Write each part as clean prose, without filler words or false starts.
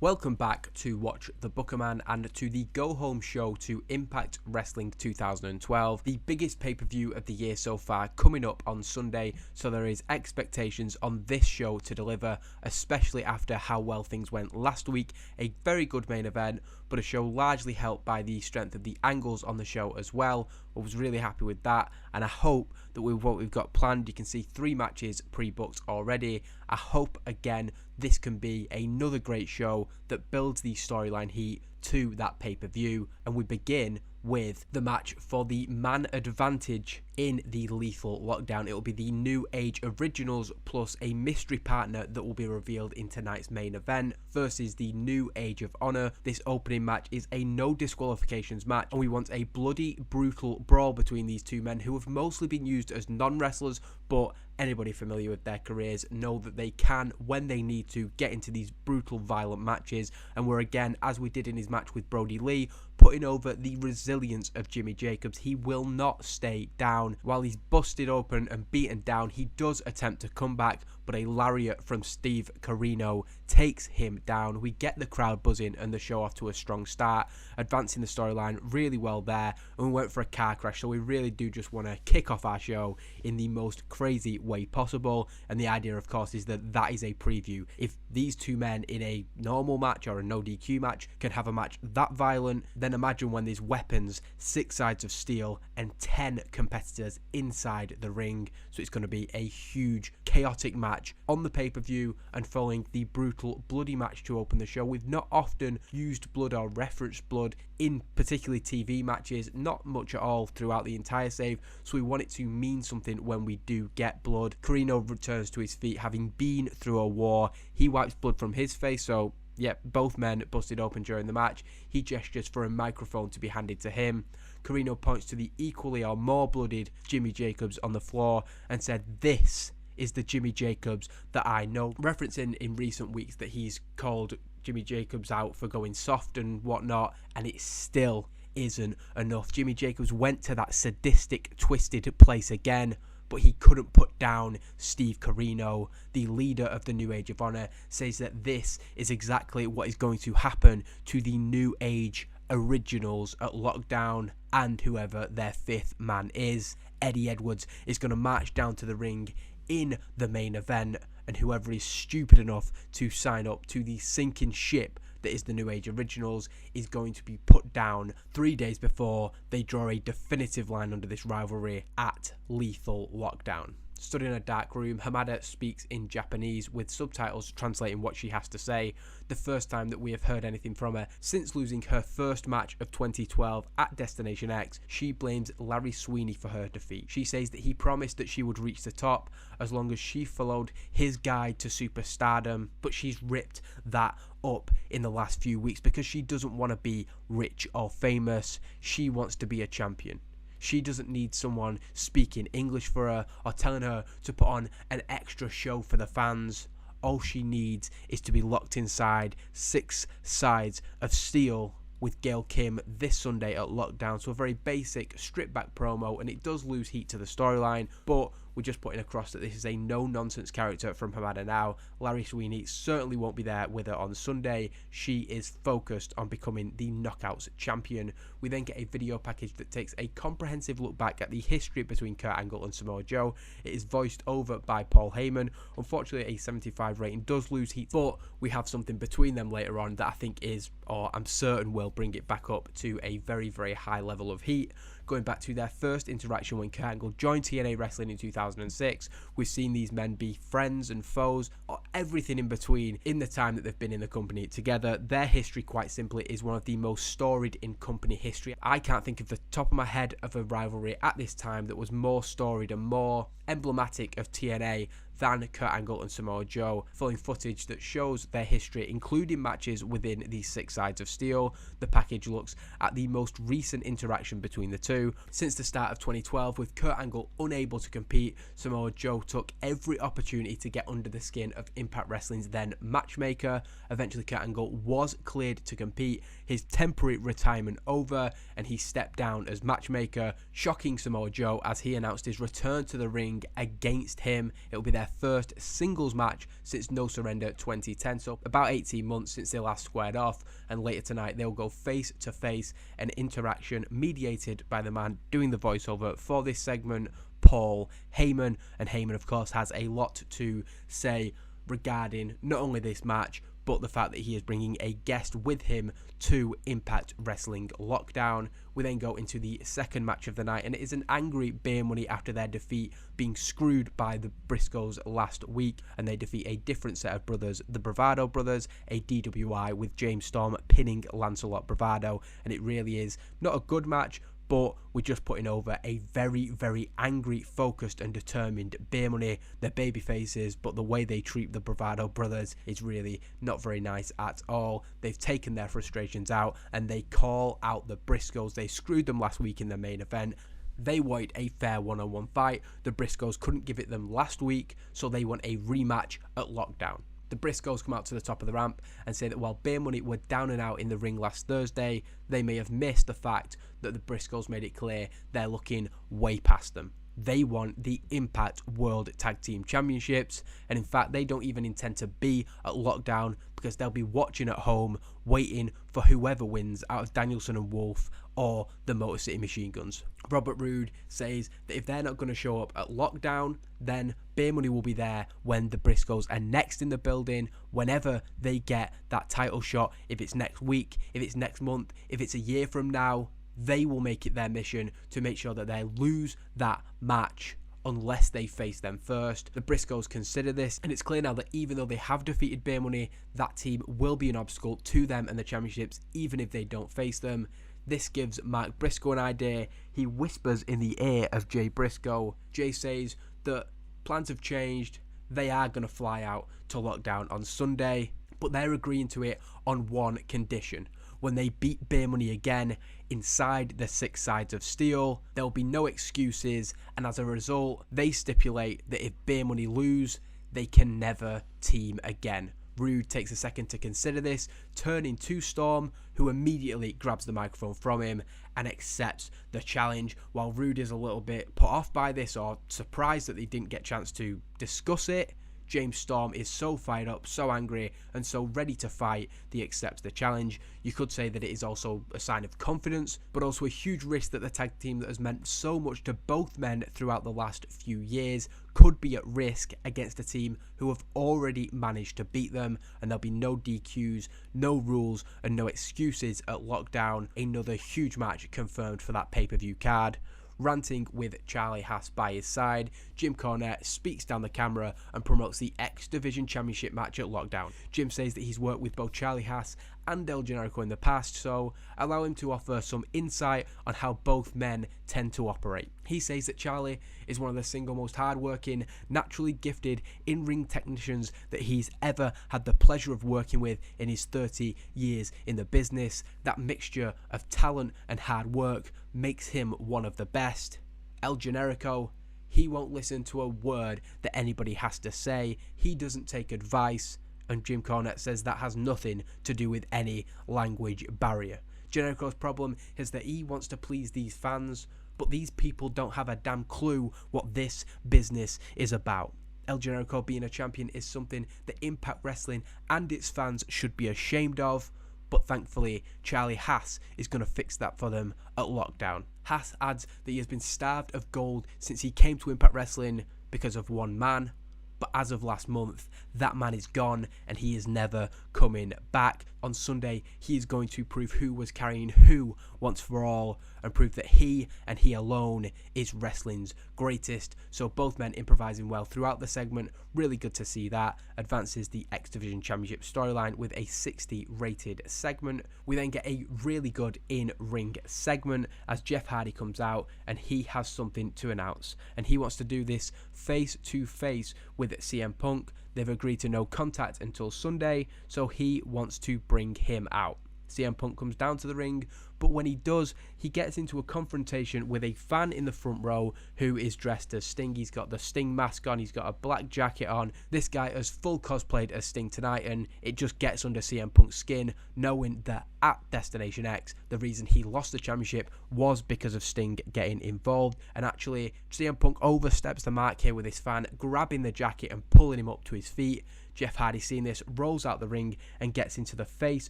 Welcome back to Watch the Bookerman and to the go home show to Impact Wrestling 2012, the biggest pay-per-view of the year so far, coming up on Sunday, so there is expectations on this show to deliver, especially after how well things went last week. A very good main event, but a show largely helped by the strength of the angles on the show as well. I was really happy with that, and I hope that with what we've got planned, you can see 3 matches pre-booked already. I hope again this can be another great show that builds the storyline heat to that pay-per-view, and we begin with the match for the man advantage in the Lethal Lockdown. It will be the New Age Originals plus a mystery partner that will be revealed in tonight's main event versus the New Age of Honor. This opening match is a no disqualifications match, and we want a bloody, brutal brawl between these two men who have mostly been used as non-wrestlers, but anybody familiar with their careers know that they can, when they need to, get into these brutal, violent matches. And we're again, as we did in his match with Brody Lee, putting over the resilience of Jimmy Jacobs. He will not stay down. While he's busted open and beaten down, he does attempt to come back, but a lariat from Steve Corino takes him down. We get the crowd buzzing and the show off to a strong start, advancing the storyline really well there, and we went for a car crash, so we really do just want to kick off our show in the most crazy way possible. And the idea, of course, is that that is a preview. If these two men in a normal match or a no DQ match can have a match that violent, then imagine when there's weapons, 6 sides of steel, and 10 competitors inside the ring. So it's going to be a huge, chaotic match on the pay-per-view, and following the brutal, bloody match to open the show. We've not often used blood or referenced blood in particularly TV matches, not much at all throughout the entire save, so we want it to mean something when we do get blood. Corino returns to his feet, having been through a war. He wipes blood from his face, so yep, both men busted open during the match. He gestures for a microphone to be handed to him. Corino points to the equally or more blooded Jimmy Jacobs on the floor and said, "This is the Jimmy Jacobs that I know," referencing in recent weeks that he's called Jimmy Jacobs out for going soft and whatnot, and it still isn't enough. Jimmy Jacobs went to that sadistic, twisted place again, but he couldn't put down Steve Corino. The leader of the New Age of Honor says that this is exactly what is going to happen to the New Age Originals at Lockdown and whoever their 5th man is. Eddie Edwards is going to march down to the ring in the main event, and whoever is stupid enough to sign up to the sinking ship that is the New Age Originals is going to be put down 3 days before they draw a definitive line under this rivalry at Lethal Lockdown. Stood in a dark room, Hamada speaks in Japanese with subtitles translating what she has to say. The first time that we have heard anything from her since losing her first match of 2012 at Destination X. She blames Larry Sweeney for her defeat. She says that he promised that she would reach the top as long as she followed his guide to superstardom, but she's ripped that up in the last few weeks because she doesn't want to be rich or famous. She wants to be a champion. She doesn't need someone speaking English for her or telling her to put on an extra show for the fans. All she needs is to be locked inside 6 sides of steel with Gail Kim this Sunday at Lockdown. So a very basic, stripped back promo, and it does lose heat to the storyline, but we're just putting across that this is a no-nonsense character from Hamada now. Larry Sweeney certainly won't be there with her on Sunday. She is focused on becoming the Knockouts champion. We then get a video package that takes a comprehensive look back at the history between Kurt Angle and Samoa Joe. It is voiced over by Paul Heyman. Unfortunately, a 75 rating does lose heat, but we have something between them later on that I think is, or I'm certain will, bring it back up to a very, very high level of heat. Going back to their first interaction when Kurt Angle joined TNA Wrestling in 2006, we've seen these men be friends and foes, or everything in between in the time that they've been in the company together. Their history, quite simply, is one of the most storied in company history. I can't think of the top of my head of a rivalry at this time that was more storied and more emblematic of TNA than Kurt Angle and Samoa Joe, following footage that shows their history, including matches within these 6 sides of steel. The package looks at the most recent interaction between the two. Since the start of 2012, with Kurt Angle unable to compete, Samoa Joe took every opportunity to get under the skin of Impact Wrestling's then matchmaker. Eventually, Kurt Angle was cleared to compete, his temporary retirement over, and he stepped down as matchmaker, shocking Samoa Joe as he announced his return to the ring against him. It will be their their first singles match since No Surrender 2010, so about 18 months since they last squared off, and later tonight they'll go face to face, an interaction mediated by the man doing the voiceover for this segment, Paul Heyman. And Heyman, of course, has a lot to say regarding not only this match, but the fact that he is bringing a guest with him to Impact Wrestling Lockdown. We then go into the second match of the night, and it is an angry Beer Money after their defeat, being screwed by the Briscoes last week, and they defeat a different set of brothers, the Bravado Brothers, a DWI with James Storm pinning Lancelot Bravado, and it really is not a good match, but we're just putting over a very, very angry, focused and determined Beer Money. They're baby faces, but the way they treat the Bravado Brothers is really not very nice at all. They've taken their frustrations out and they call out the Briscoes. They screwed them last week in the main event. They wanted a fair one-on-one fight. The Briscoes couldn't give it them last week, so they want a rematch at Lockdown. The Briscoes come out to the top of the ramp and say that while Beer Money were down and out in the ring last Thursday, they may have missed the fact that the Briscoes made it clear they're looking way past them. They want the Impact World Tag Team Championships, and in fact they don't even intend to be at Lockdown because they'll be watching at home, waiting for whoever wins out of Danielson and Wolf or the Motor City Machine Guns. Robert Roode says that if they're not going to show up at Lockdown, then Beer Money will be there when the Briscoes are next in the building, whenever they get that title shot. If it's next week, if it's next month, if it's a year from now, they will make it their mission to make sure that they lose that match unless they face them first. The Briscoes consider this, and it's clear now that even though they have defeated Beer Money, that team will be an obstacle to them and the championships even if they don't face them. This gives Mark Briscoe an idea. He whispers in the ear of Jay Briscoe. Jay says that plans have changed. They are going to fly out to Lockdown on Sunday, but they're agreeing to it on one condition. When they beat Beer Money again inside the 6 sides of steel, there'll be no excuses, and as a result, they stipulate that if Beer Money lose, they can never team again. Roode takes a second to consider this, turning to Storm, who immediately grabs the microphone from him and accepts the challenge. While Roode is a little bit put off by this or surprised that they didn't get a chance to discuss it, James Storm is so fired up, so angry, and so ready to fight that he accepts the challenge. You could say that it is also a sign of confidence, but also a huge risk that the tag team that has meant so much to both men throughout the last few years could be at risk against a team who have already managed to beat them, and there'll be no DQs, no rules, and no excuses at Lockdown. Another huge match confirmed for that pay-per-view card. Ranting with Charlie Haas by his side, Jim Cornette speaks down the camera and promotes the X Division Championship match at Lockdown. Jim says that he's worked with both Charlie Haas and El Generico in the past, so allow him to offer some insight on how both men tend to operate. He says that Charlie is one of the single most hardworking, naturally gifted in-ring technicians that he's ever had the pleasure of working with in his 30 years in the business. That mixture of talent and hard work makes him one of the best. El Generico, he won't listen to a word that anybody has to say. He doesn't take advice. And Jim Cornette says that has nothing to do with any language barrier. Generico's problem is that he wants to please these fans, but these people don't have a damn clue what this business is about. El Generico being a champion is something that Impact Wrestling and its fans should be ashamed of, but thankfully Charlie Haas is going to fix that for them at Lockdown. Haas adds that he has been starved of gold since he came to Impact Wrestling because of one man, but as of last month, that man is gone and he is never coming back. On Sunday, he is going to prove who was carrying who once for all and prove that he and he alone is wrestling's greatest. So both men improvising well throughout the segment. Really good to see that. Advances the X Division Championship storyline with a 60 rated segment. We then get a really good in-ring segment as Jeff Hardy comes out and he has something to announce. And he wants to do this face to face with CM Punk. They've agreed to no contact until Sunday, so he wants to bring him out. CM Punk comes down to the ring, but when he does, he gets into a confrontation with a fan in the front row who is dressed as Sting. He's got the Sting mask on, he's got a black jacket on. This guy has full cosplayed as Sting tonight, and it just gets under CM Punk's skin, knowing that at Destination X, the reason he lost the championship was because of Sting getting involved. And actually, CM Punk oversteps the mark here with this fan grabbing the jacket and pulling him up to his feet. Jeff Hardy, seeing this, rolls out the ring and gets into the face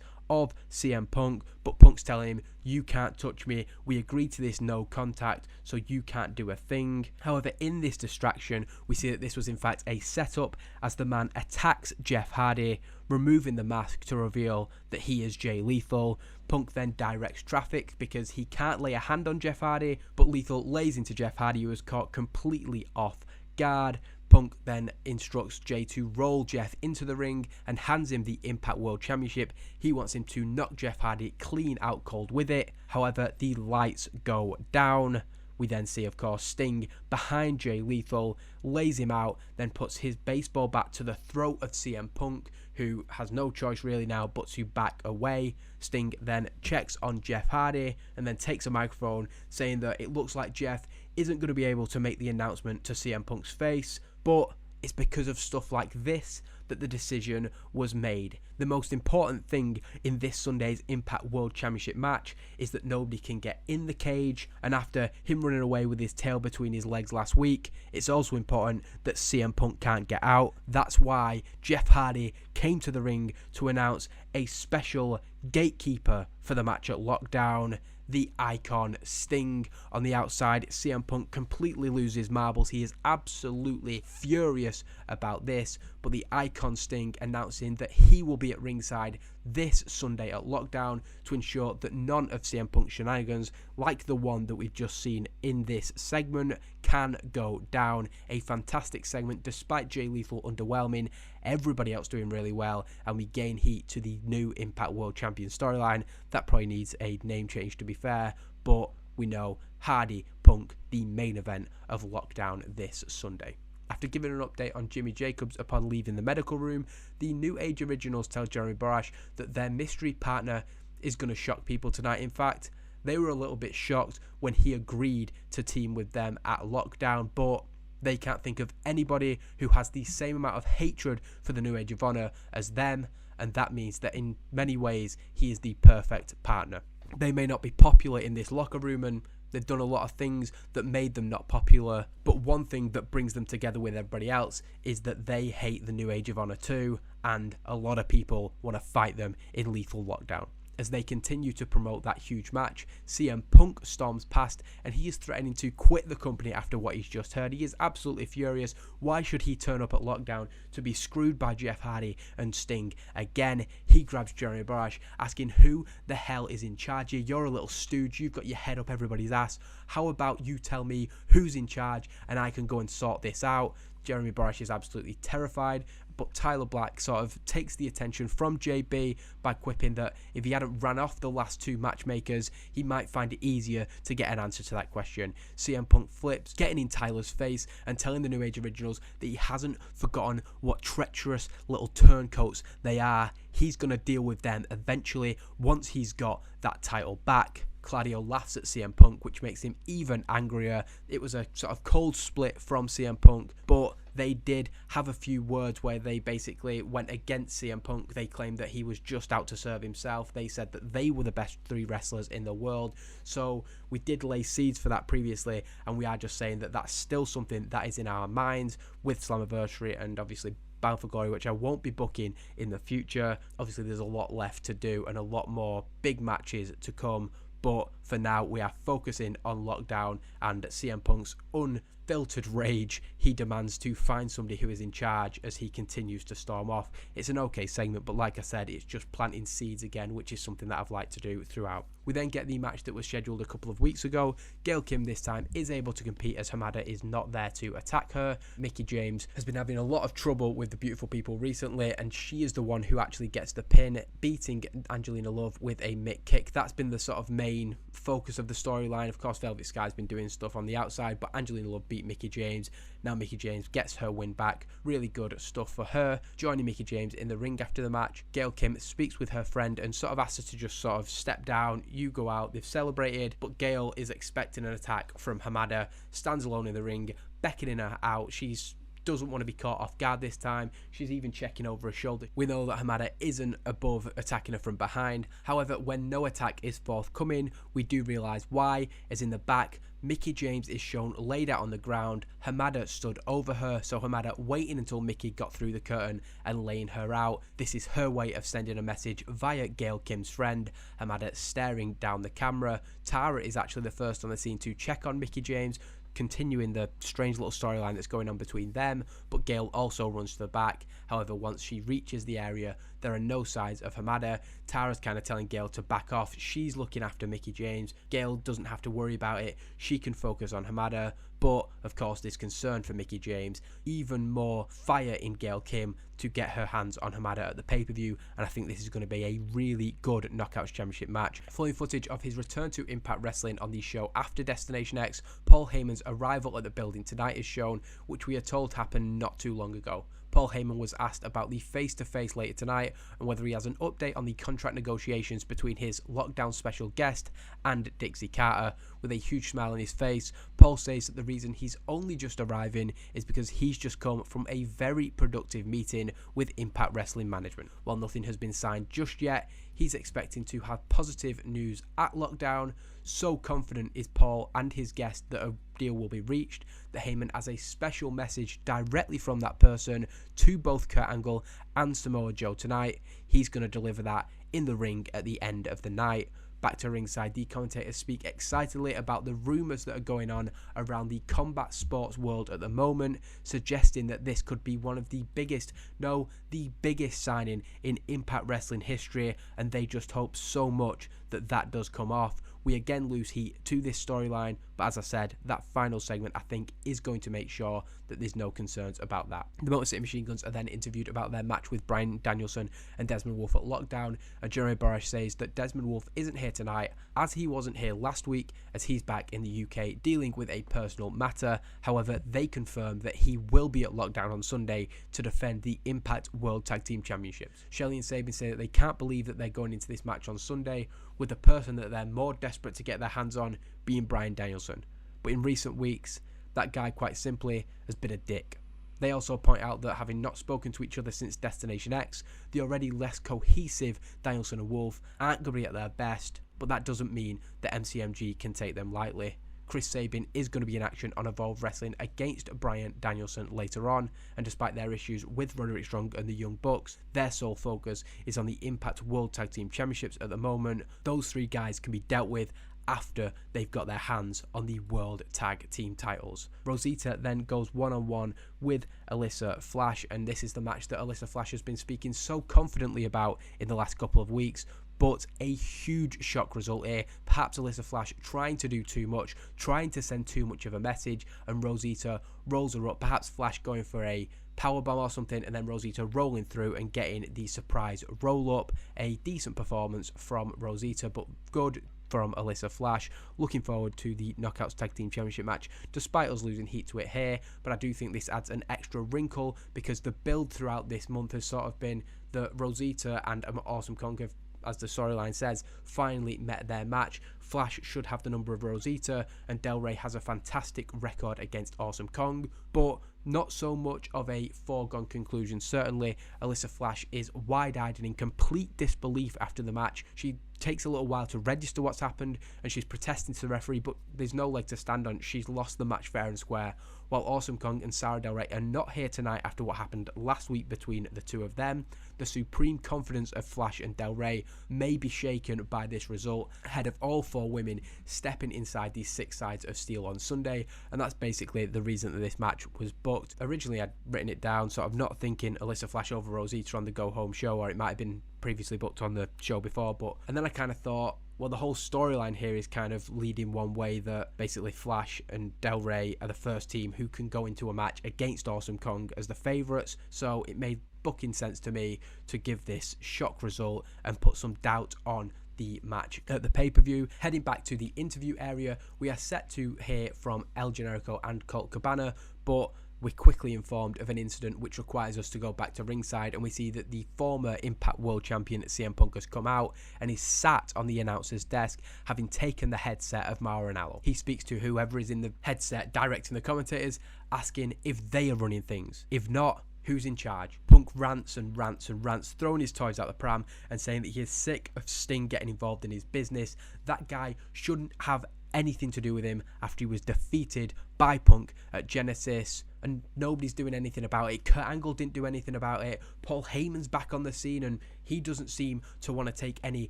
of CM Punk, but Punk's telling him, "You can't touch me, we agreed to this no contact, so you can't do a thing." However, in this distraction, we see that this was in fact a setup as the man attacks Jeff Hardy, removing the mask to reveal that he is Jay Lethal. Punk then directs traffic because he can't lay a hand on Jeff Hardy, but Lethal lays into Jeff Hardy, who is caught completely off guard. Punk then instructs Jay to roll Jeff into the ring and hands him the Impact World Championship. He wants him to knock Jeff Hardy clean out cold with it. However, the lights go down. We then see, of course, Sting behind Jay Lethal, lays him out, then puts his baseball bat to the throat of CM Punk, who has no choice really now but to back away. Sting then checks on Jeff Hardy and then takes a microphone, saying that it looks like Jeff isn't going to be able to make the announcement to CM Punk's face, but it's because of stuff like this that the decision was made. The most important thing in this Sunday's Impact World Championship match is that nobody can get in the cage, and after him running away with his tail between his legs last week, it's also important that CM Punk can't get out. That's why Jeff Hardy came to the ring to announce a special gatekeeper for the match at Lockdown. The Icon Sting on the outside. CM Punk completely loses marbles. He is absolutely furious about this, but the Icon Sting announcing that he will be at ringside this Sunday at Lockdown to ensure that none of CM Punk's shenanigans, like the one that we've just seen in this segment, can go down. A fantastic segment despite Jay Lethal underwhelming, everybody else doing really well, and we gain heat to the new Impact World Champion storyline. That probably needs a name change, to be fair, but we know Hardy Punk, the main event of Lockdown this Sunday. After giving an update on Jimmy Jacobs upon leaving the medical room, the New Age Originals tell Jeremy Borash that their mystery partner is going to shock people tonight. In fact, they were a little bit shocked when he agreed to team with them at Lockdown, but they can't think of anybody who has the same amount of hatred for the New Age of Honor as them, and that means that in many ways he is the perfect partner. They may not be popular in this locker room, and they've done a lot of things that made them not popular, but one thing that brings them together with everybody else is that they hate the New Age of Honor too, and a lot of people want to fight them in Lethal Lockdown. As they continue to promote that huge match, CM Punk storms past and he is threatening to quit the company after what he's just heard. He is absolutely furious. Why should he turn up at Lockdown to be screwed by Jeff Hardy and Sting again? He grabs Jeremy Borash, asking who the hell is in charge here. You're a little stooge, you've got your head up everybody's ass. How about you tell me who's in charge and I can go and sort this out? Jeremy Borash is absolutely terrified, but Tyler Black sort of takes the attention from JB by quipping that if he hadn't ran off the last two matchmakers, he might find it easier to get an answer to that question. CM Punk flips, getting in Tyler's face and telling the New Age Originals that he hasn't forgotten what treacherous little turncoats they are. He's going to deal with them eventually once he's got that title back. Claudio laughs at CM Punk, which makes him even angrier. It was a sort of cold split from CM Punk, but they did have a few words where they basically went against CM Punk. They claimed that he was just out to serve himself. They said that they were the best three wrestlers in the world. So we did lay seeds for that previously, and we are just saying that that's still something that is in our minds with Slammiversary and obviously Bound for Glory, which I won't be booking in the future. Obviously, there's a lot left to do and a lot more big matches to come. But for now, we are focusing on Lockdown and CM Punk's unfiltered rage. He demands to find somebody who is in charge as he continues to storm off. It's an okay segment, but like I said, it's just planting seeds again, which is something that I've liked to do throughout. We then get the match that was scheduled a couple of weeks ago. Gail Kim this time is able to compete as Hamada is not there to attack her. Mickie James has been having a lot of trouble with the beautiful people recently, and she is the one who actually gets the pin, beating Angelina Love with a mitt kick. That's been the sort of main focus of the storyline. Of course, Velvet Sky's been doing stuff on the outside, but Angelina Love beat Mickie James. Now Mickie James gets her win back. Really good stuff for her. Joining Mickie James in the ring after the match, Gail Kim speaks with her friend and sort of asks her to just sort of step down. You go out. They've celebrated, but Gail is expecting an attack from Hamada. Stands alone in the ring, beckoning her out. She's doesn't want to be caught off guard this time. She's even checking over her shoulder. We know that Hamada isn't above attacking her from behind. However, when no attack is forthcoming, we do realise why, as in the back, Mickie James is shown laid out on the ground. Hamada stood over her, so Hamada waiting until Mickie got through the curtain and laying her out. This is her way of sending a message via Gail Kim's friend. Hamada staring down the camera. Tara is actually the first on the scene to check on Mickie James, continuing the strange little storyline that's going on between them, but Gail also runs to the back. However, once she reaches the area, there are no signs of Hamada. Tara's kind of telling Gail to back off. She's looking after Mickie James. Gail doesn't have to worry about it. She can focus on Hamada, but of course there's concern for Mickie James. Even more fire in Gail Kim to get her hands on Hamada at the pay-per-view, and I think this is going to be a really good Knockouts Championship match. Following footage of his return to Impact Wrestling on the show after Destination X, Paul Heyman's arrival at the building tonight is shown, which we are told happened not too long ago. Paul Heyman was asked about the face-to-face later tonight and whether he has an update on the contract negotiations between his lockdown special guest and Dixie Carter. With a huge smile on his face, Paul says that the reason he's only just arriving is because he's just come from a very productive meeting with Impact Wrestling management. While nothing has been signed just yet, he's expecting to have positive news at lockdown. So confident is Paul and his guest that a deal will be reached that Heyman has a special message directly from that person to both Kurt Angle and Samoa Joe tonight. He's going to deliver that in the ring at the end of the night. Back to ringside, the commentators speak excitedly about the rumours that are going on around the combat sports world at the moment, suggesting that this could be one of the biggest, no, the biggest signing in Impact Wrestling history, and they just hope so much that that does come off. We again lose heat to this storyline, but as I said, that final segment I think is going to make sure that there's no concerns about that. The Motor City Machine Guns are then interviewed about their match with Bryan Danielson and Desmond Wolfe at Lockdown, and Jeremy Borash says that Desmond Wolfe isn't here tonight, as he wasn't here last week, as he's back in the UK dealing with a personal matter. However, they confirm that he will be at Lockdown on Sunday to defend the Impact World Tag Team Championships. Shelley and Sabin say that they can't believe that they're going into this match on Sunday with the person that they're more desperate to get their hands on being Bryan Danielson. But in recent weeks, that guy quite simply has been a dick. They also point out that having not spoken to each other since Destination X, the already less cohesive Danielson and Wolfe aren't going to be at their best, but that doesn't mean that MCMG can take them lightly. Chris Sabin is going to be in action on Evolve Wrestling against Bryan Danielson later on, and despite their issues with Roderick Strong and the Young Bucks, their sole focus is on the Impact World Tag Team Championships at the moment. Those three guys can be dealt with after they've got their hands on the World Tag Team titles. Rosita then goes one-on-one with Alissa Flash, and this is the match that Alissa Flash has been speaking so confidently about in the last couple of weeks. But a huge shock result here. Perhaps Alissa Flash trying to do too much, trying to send too much of a message, and Rosita rolls her up. Perhaps Flash going for a powerbomb or something, and then Rosita rolling through and getting the surprise roll up. A decent performance from Rosita, but good from Alissa Flash. Looking forward to the Knockouts Tag Team Championship match, despite us losing heat to it here. But I do think this adds an extra wrinkle, because the build throughout this month has sort of been that Rosita and Awesome Kong have, as the storyline says, finally met their match. Flash should have the number of Rosita, and Del Rey has a fantastic record against Awesome Kong, but not so much of a foregone conclusion. Certainly, Alissa Flash is wide-eyed and in complete disbelief after the match. She takes a little while to register what's happened, and she's protesting to the referee, but there's no leg to stand on. She's lost the match fair and square. While Awesome Kong and Sarah Del Rey are not here tonight after what happened last week between the two of them, the supreme confidence of Flash and Del Rey may be shaken by this result, ahead of all four women stepping inside these 6 sides of steel on Sunday, and that's basically the reason that this match was booked. Originally, I'd written it down, sort of not thinking Alissa Flash over Rosita on the Go Home show, or it might have been previously booked on the show before, and then I kind of thought, well, the whole storyline here is kind of leading one way, that basically Flash and Del Rey are the first team who can go into a match against Awesome Kong as the favourites, so it made booking sense to me to give this shock result and put some doubt on the match at the pay-per-view. Heading back to the interview area, we are set to hear from El Generico and Colt Cabana, but we're quickly informed of an incident which requires us to go back to ringside, and we see that the former Impact World Champion CM Punk has come out and is sat on the announcer's desk, having taken the headset of Mauro Ranallo. He speaks to whoever is in the headset, directing the commentators, asking if they are running things. If not, who's in charge? Punk rants and rants and rants, throwing his toys out the pram and saying that he is sick of Sting getting involved in his business. That guy shouldn't have anything to do with him after he was defeated by Punk at Genesis, and nobody's doing anything about it. Kurt Angle didn't do anything about it. Paul Heyman's back on the scene and he doesn't seem to want to take any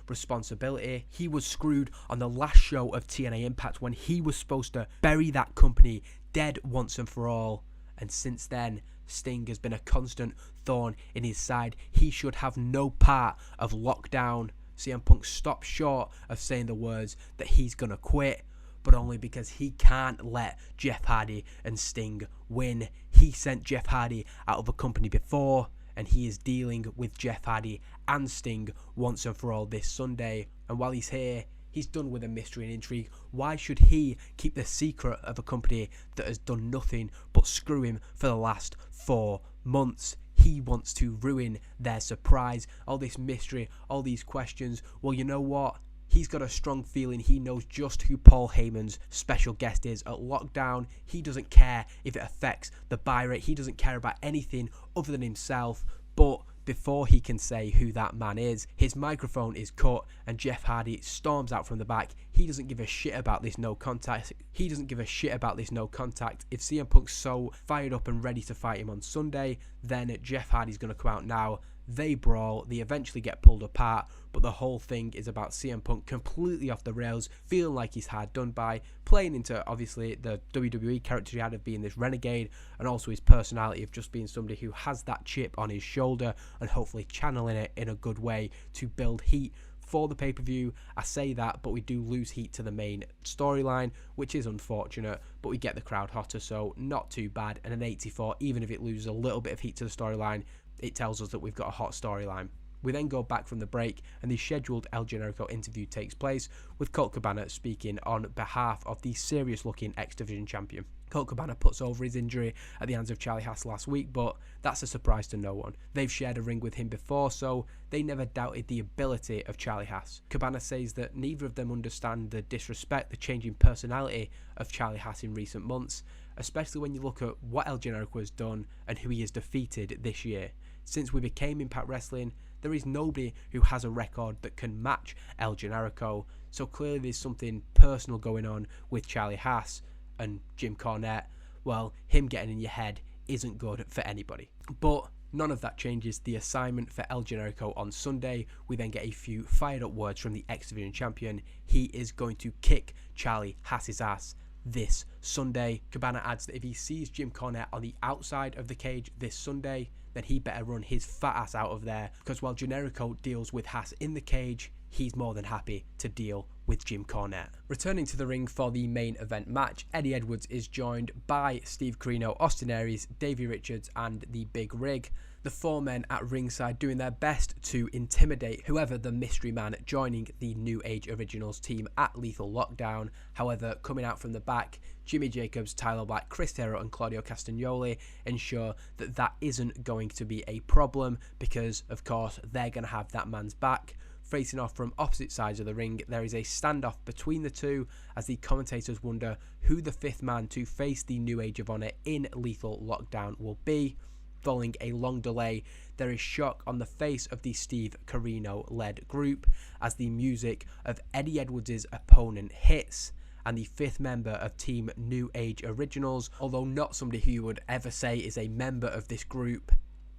responsibility. He was screwed on the last show of TNA Impact when he was supposed to bury that company dead once and for all, and since then Sting has been a constant thorn in his side. He should have no part of Lockdown. CM Punk stopped short of saying the words that he's gonna quit, but only because he can't let Jeff Hardy and Sting win. He sent Jeff Hardy out of a company before, and he is dealing with Jeff Hardy and Sting once and for all this Sunday. And while he's here, he's done with the mystery and intrigue. Why should he keep the secret of a company that has done nothing but screw him for the last 4 months? He wants to ruin their surprise, all this mystery, all these questions. Well, you know what? He's got a strong feeling he knows just who Paul Heyman's special guest is at Lockdown. He doesn't care if it affects the buy rate. He doesn't care about anything other than himself. But before he can say who that man is, his microphone is cut and Jeff Hardy storms out from the back. He doesn't give a shit about this no contact. If CM Punk's so fired up and ready to fight him on Sunday, then Jeff Hardy's going to come out now. They brawl, they eventually get pulled apart, but the whole thing is about CM Punk completely off the rails, feeling like he's hard done by, playing into obviously the WWE character he had of being this renegade, and also his personality of just being somebody who has that chip on his shoulder and hopefully channeling it in a good way to build heat for the pay-per-view. I say that, but we do lose heat to the main storyline, which is unfortunate, but we get the crowd hotter, so not too bad. And an 84, even if it loses a little bit of heat to the storyline, it tells us that we've got a hot storyline. We then go back from the break and the scheduled El Generico interview takes place, with Colt Cabana speaking on behalf of the serious-looking X-Division champion. Colt Cabana puts over his injury at the hands of Charlie Haas last week, but that's a surprise to no one. They've shared a ring with him before, so they never doubted the ability of Charlie Haas. Cabana says that neither of them understand the disrespect, the changing personality of Charlie Haas in recent months, especially when you look at what El Generico has done and who he has defeated this year. Since we became Impact Wrestling, there is nobody who has a record that can match El Generico, so clearly there's something personal going on with Charlie Haas. And Jim Cornette, well, him getting in your head isn't good for anybody. But none of that changes the assignment for El Generico on Sunday. We then get a few fired up words from the X-Division champion. He is going to kick Charlie Haas's ass this Sunday. Cabana adds that if he sees Jim Cornette on the outside of the cage this Sunday, then he better run his fat ass out of there, because while Generico deals with Haas in the cage, he's more than happy to deal with Jim Cornette. Returning to the ring for the main event match, Eddie Edwards is joined by Steve Corino, Austin Aries, Davey Richards and the Big Rig. The 4 men at ringside doing their best to intimidate whoever the mystery man joining the New Age Originals team at Lethal Lockdown. However, coming out from the back, Jimmy Jacobs, Tyler Black, Chris Terrell and Claudio Castagnoli ensure that that isn't going to be a problem, because of course they're going to have that man's back. Facing off from opposite sides of the ring, there is a standoff between the two as the commentators wonder who the 5th man to face the New Age of Honor in Lethal Lockdown will be. Following a long delay, there is shock on the face of the Steve Corino-led group as the music of Eddie Edwards' opponent hits, and the 5th member of Team New Age Originals, although not somebody who you would ever say is a member of this group,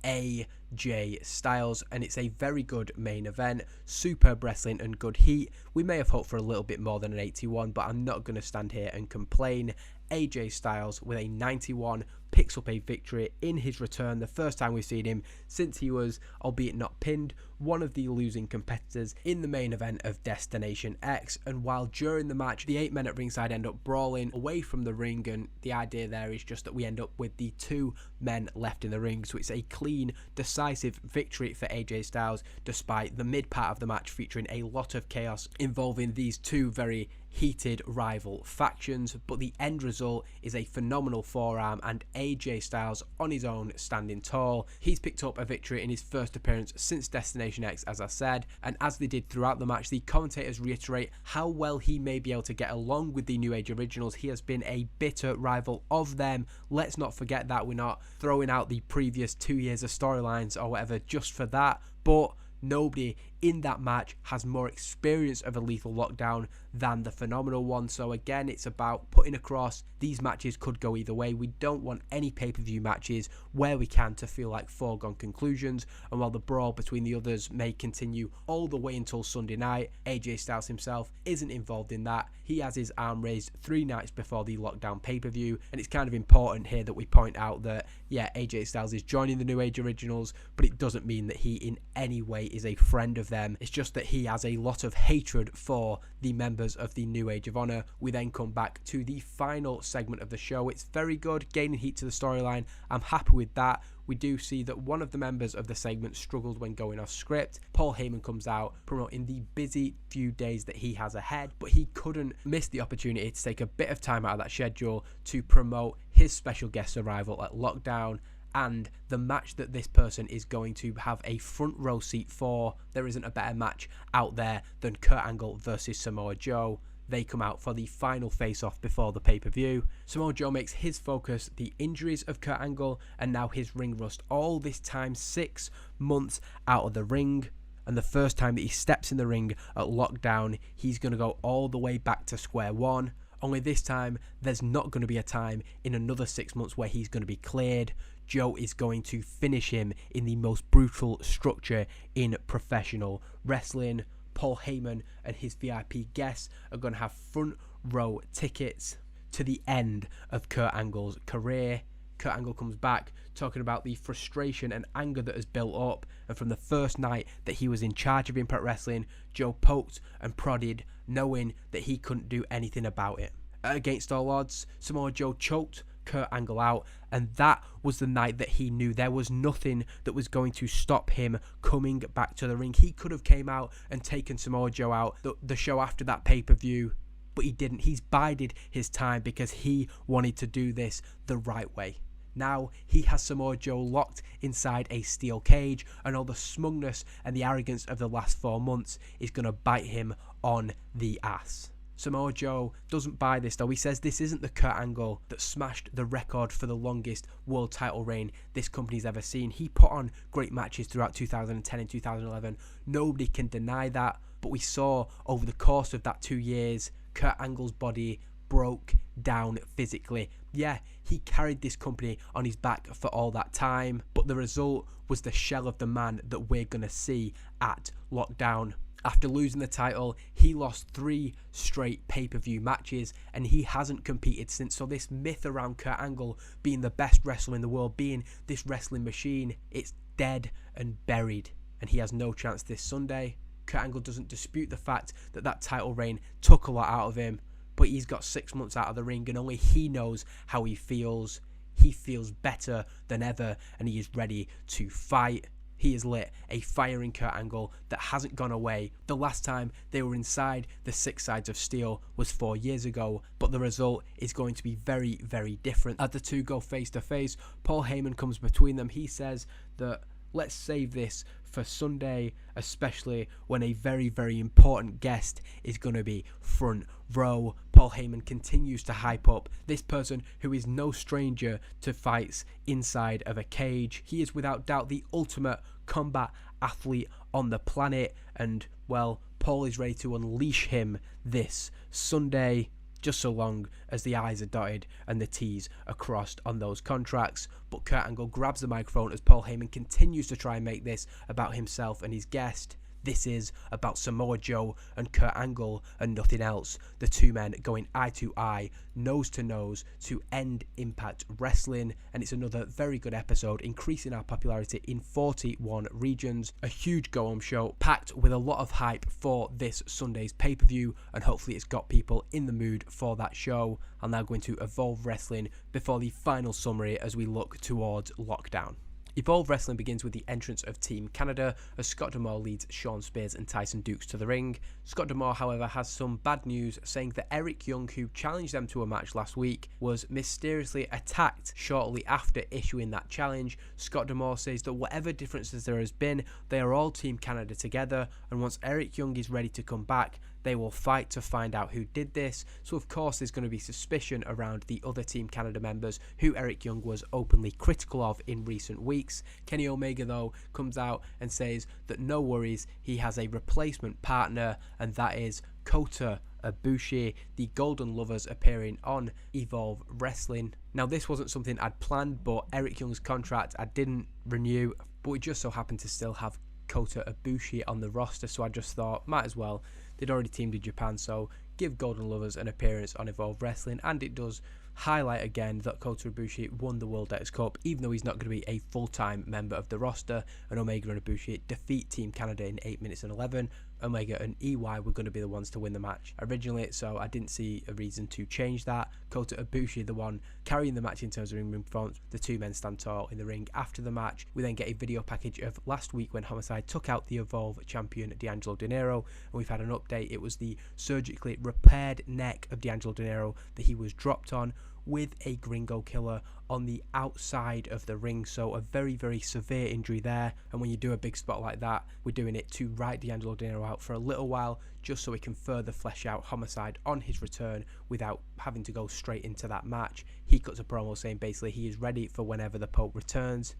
AJ Styles, and it's a very good main event, superb wrestling and good heat. We may have hoped for a little bit more than an 81, but I'm not going to stand here and complain. AJ Styles with a 91 picks up a victory in his return, the first time we've seen him since he was, albeit not pinned, one of the losing competitors in the main event of Destination X. And while during the match the 8 men at ringside end up brawling away from the ring, and the idea there is just that we end up with the 2 men left in the ring, so it's a clean, decisive victory for AJ Styles, despite the mid part of the match featuring a lot of chaos involving these 2 very heated rival factions. But the end result is a phenomenal forearm and AJ Styles on his own, standing tall. He's picked up a victory in his first appearance since Destination X, as I said, and as they did throughout the match, the commentators reiterate how well he may be able to get along with the New Age Originals. He has been a bitter rival of them. Let's not forget that. We're not throwing out the previous 2 years of storylines or whatever just for that, but nobody in that match has more experience of a lethal lockdown than the phenomenal one. So again, it's about putting across these matches could go either way. We don't want any pay-per-view matches where we can to feel like foregone conclusions, and while the brawl between the others may continue all the way until Sunday night, AJ Styles himself isn't involved in that. He has his arm raised 3 nights before the lockdown pay-per-view, and it's kind of important here that we point out that yeah, AJ Styles is joining the New Age Originals, but it doesn't mean that he in any way is a friend of them. It's just that he has a lot of hatred for the members of the New Age of Honor. We then come back to the final segment of the show. It's very good, gaining heat to the storyline. I'm happy with that. We do see that one of the members of the segment struggled when going off script. Paul Heyman comes out promoting the busy few days that he has ahead, but he couldn't miss the opportunity to take a bit of time out of that schedule to promote his special guest arrival at Lockdown and the match that this person is going to have a front row seat for. There isn't a better match out there than Kurt Angle versus Samoa Joe. They come out for the final face-off before the pay-per-view. Samoa Joe makes his focus the injuries of Kurt Angle and now his ring rust. All this time, 6 months out of the ring. And the first time that he steps in the ring at Lockdown, he's going to go all the way back to square one. Only this time, there's not going to be a time in another 6 months where he's going to be cleared. Joe is going to finish him in the most brutal structure in professional wrestling. Paul Heyman and his VIP guests are going to have front row tickets to the end of Kurt Angle's career. Kurt Angle comes back talking about the frustration and anger that has built up, and from the first night that he was in charge of Impact Wrestling, Joe poked and prodded, knowing that he couldn't do anything about it. Against all odds, Samoa Joe choked Kurt Angle out, and that was the night that he knew there was nothing that was going to stop him coming back to the ring. He could have came out and taken Samoa Joe out the show after that pay-per-view, but he didn't. He's bided his time because he wanted to do this the right way. Now he has Samoa Joe locked inside a steel cage, and all the smugness and the arrogance of the last 4 months is going to bite him on the ass. Samoa Joe doesn't buy this though. He says this isn't the Kurt Angle that smashed the record for the longest world title reign this company's ever seen. He put on great matches throughout 2010 and 2011. Nobody can deny that. But we saw over the course of that 2 years, Kurt Angle's body broke down physically. Yeah, he carried this company on his back for all that time, but the result was the shell of the man that we're going to see at Lockdown. After losing the title, he lost 3 straight pay-per-view matches, and he hasn't competed since. So this myth around Kurt Angle being the best wrestler in the world, being this wrestling machine, it's dead and buried, and he has no chance this Sunday. Kurt Angle doesn't dispute the fact that that title reign took a lot out of him, but he's got 6 months out of the ring, and only he knows how he feels. He feels better than ever, and he is ready to fight. He has lit a fire in Kurt Angle that hasn't gone away. The last time they were inside the 6 sides of steel was 4 years ago, but the result is going to be very, very different. As the two go face to face, Paul Heyman comes between them. He says that let's save this for Sunday, especially when a very, very important guest is going to be front row. Paul Heyman continues to hype up this person who is no stranger to fights inside of a cage. He is without doubt the ultimate combat athlete on the planet, and well, Paul is ready to unleash him this Sunday, just so long as the I's are dotted and the T's are crossed on those contracts. But Kurt Angle grabs the microphone as Paul Heyman continues to try and make this about himself and his guest. This is about Samoa Joe and Kurt Angle and nothing else. The two men going eye to eye, nose to nose to end Impact Wrestling, and it's another very good episode, increasing our popularity in 41 regions. A huge go-home show packed with a lot of hype for this Sunday's pay-per-view, and hopefully it's got people in the mood for that show. I'll now go into Evolve Wrestling before the final summary as we look towards Lockdown. Evolve Wrestling begins with the entrance of Team Canada as Scott D'Amore leads Sean Spears and Tyson Dukes to the ring. Scott D'Amore, however, has some bad news, saying that Eric Young, who challenged them to a match last week, was mysteriously attacked shortly after issuing that challenge. Scott D'Amore says that whatever differences there has been, they are all Team Canada together, and once Eric Young is ready to come back, they will fight to find out who did this. So of course there's going to be suspicion around the other Team Canada members who Eric Young was openly critical of in recent weeks. Kenny Omega though comes out and says that no worries, he has a replacement partner, and that is Kota Ibushi, the Golden Lovers appearing on Evolve Wrestling. Now this wasn't something I'd planned, but Eric Young's contract I didn't renew, but we just so happened to still have Kota Ibushi on the roster, so I just thought might as well. They'd already teamed in Japan, so give Golden Lovers an appearance on Evolve Wrestling, and it does highlight again that Kota Ibushi won the World X Cup, even though he's not going to be a full-time member of the roster, and Omega and Ibushi defeat Team Canada in 8 minutes and 11. Omega and EY were going to be the ones to win the match originally, so I didn't see a reason to change that. Kota Ibushi, the one carrying the match in terms of ring performance. The two men stand tall in the ring after the match. We then get a video package of last week when Homicide took out the Evolve champion D'Angelo Dinero, and we've had an update. It was the surgically repaired neck of D'Angelo Dinero that he was dropped on, with a Gringo Killer on the outside of the ring, so a very, very severe injury there. And when you do a big spot like that, we're doing it to write D'Angelo Dinero out for a little while, just so we can further flesh out Homicide on his return without having to go straight into that match. He cuts a promo saying basically he is ready for whenever the Pope returns.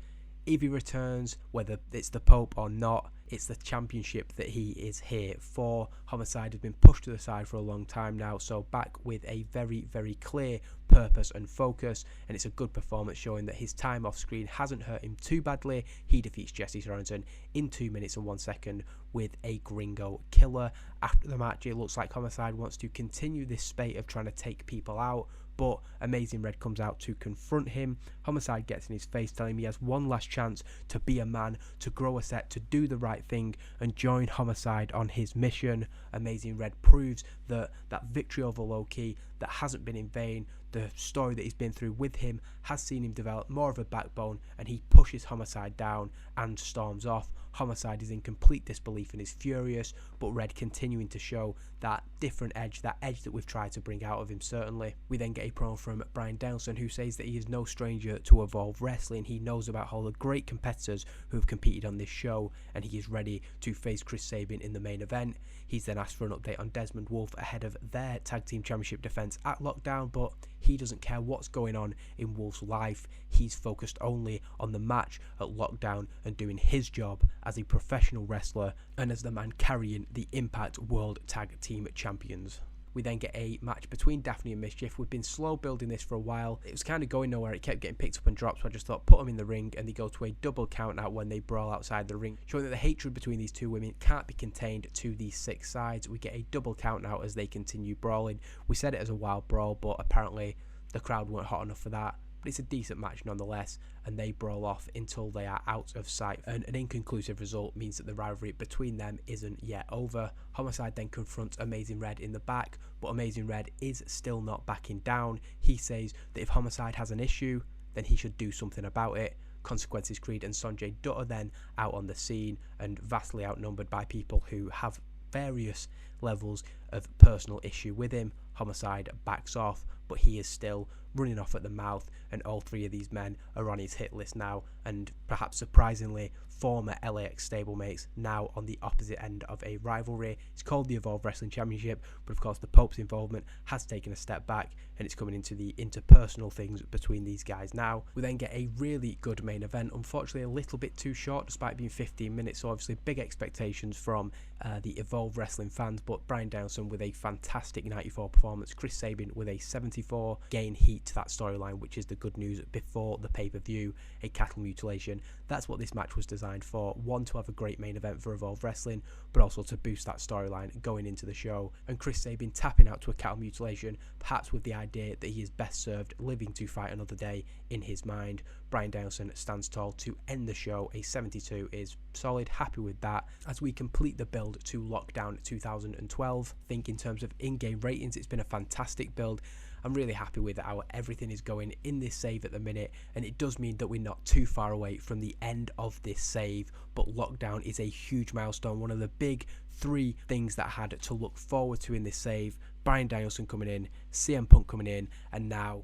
If he returns, whether it's the Pope or not, it's the championship that he is here for. Homicide has been pushed to the side for a long time now, so back with a very, very clear purpose and focus, and it's a good performance showing that his time off screen hasn't hurt him too badly. He defeats Jesse Sorensen in 2 minutes and 1 second with a Gringo Killer. After the match, it looks like Homicide wants to continue this spate of trying to take people out, but Amazing Red comes out to confront him. Homicide gets in his face, telling him he has one last chance to be a man, to grow a set, to do the right thing and join Homicide on his mission. Amazing Red proves that that victory over Low-Ki, that hasn't been in vain. The story that he's been through with him has seen him develop more of a backbone, and he pushes Homicide down and storms off. Homicide is in complete disbelief and is furious, but Red continuing to show that different edge, that edge that we've tried to bring out of him certainly. We then get a promo from Brian Danielson, who says that he is no stranger to Evolve Wrestling. He knows about all the great competitors who have competed on this show, and he is ready to face Chris Sabin in the main event. He's then asked for an update on Desmond Wolfe ahead of their Tag Team Championship defense at Lockdown, but he doesn't care what's going on in Wolfe's life. He's focused only on the match at Lockdown and doing his job as a professional wrestler and as the man carrying the Impact World Tag Team Champions. We then get a match between Daphne and Mischief. We've been slow building this for a while. It was kind of going nowhere. It kept getting picked up and dropped, so I just thought put them in the ring, and they go to a double count out when they brawl outside the ring, showing that the hatred between these two women can't be contained to these 6 sides. We get a double count out as they continue brawling. We said it as a wild brawl, but apparently the crowd weren't hot enough for that. But it's a decent match nonetheless, and they brawl off until they are out of sight, and an inconclusive result means that the rivalry between them isn't yet over. Homicide then confronts Amazing Red in the back, but Amazing Red is still not backing down. He says that if Homicide has an issue, then he should do something about it. Consequences Creed and Sanjay Dutt are then out on the scene and vastly outnumbered by people who have various levels of personal issue with him. Homicide backs off, but he is still running off at the mouth, and all 3 of these men are on his hit list now, and perhaps surprisingly former LAX stablemates now on the opposite end of a rivalry. It's called the Evolve Wrestling Championship, but of course the Pope's involvement has taken a step back, and it's coming into the interpersonal things between these guys now. We then get a really good main event, unfortunately a little bit too short despite being 15 minutes, so obviously big expectations from the Evolve Wrestling fans, but Brian Danielson with a fantastic 94 performance, Chris Sabin with a 74, gain heat to that storyline, which is the good news before the pay-per-view, a cattle mutilation. That's what this match was designed designed for, one, to have a great main event for Evolve Wrestling, but also to boost that storyline going into the show. And Chris Sabin tapping out to a cattle mutilation, perhaps with the idea that he is best served living to fight another day in his mind. Bryan Danielson stands tall to end the show. A 72 is solid, happy with that. As we complete the build to Lockdown 2012, I think in terms of in-game ratings, it's been a fantastic build. I'm really happy with how everything is going in this save at the minute, and it does mean that we're not too far away from the end of this save, but Lockdown is a huge milestone, one of the big 3 things that I had to look forward to in this save. Bryan Danielson coming in, CM Punk coming in, and now,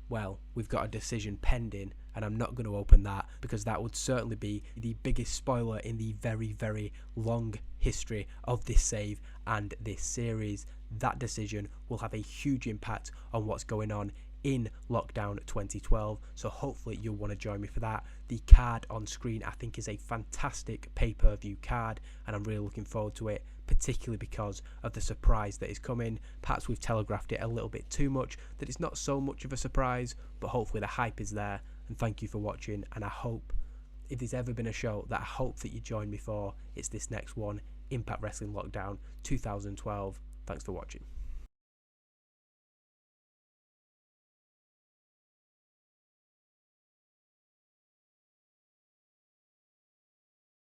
well, we've got a decision pending, and I'm not going to open that because that would certainly be the biggest spoiler in the very, very long history of this save and this series. That decision will have a huge impact on what's going on in Lockdown 2012, so hopefully you'll want to join me for that. The card on screen I think is a fantastic pay-per-view card, and I'm really looking forward to it, particularly because of the surprise that is coming. Perhaps we've telegraphed it a little bit too much, that it's not so much of a surprise, but hopefully the hype is there. And thank you for watching, and I hope, if there's ever been a show that I hope that you join me for, it's this next one, Impact Wrestling Lockdown 2012. Thanks for watching.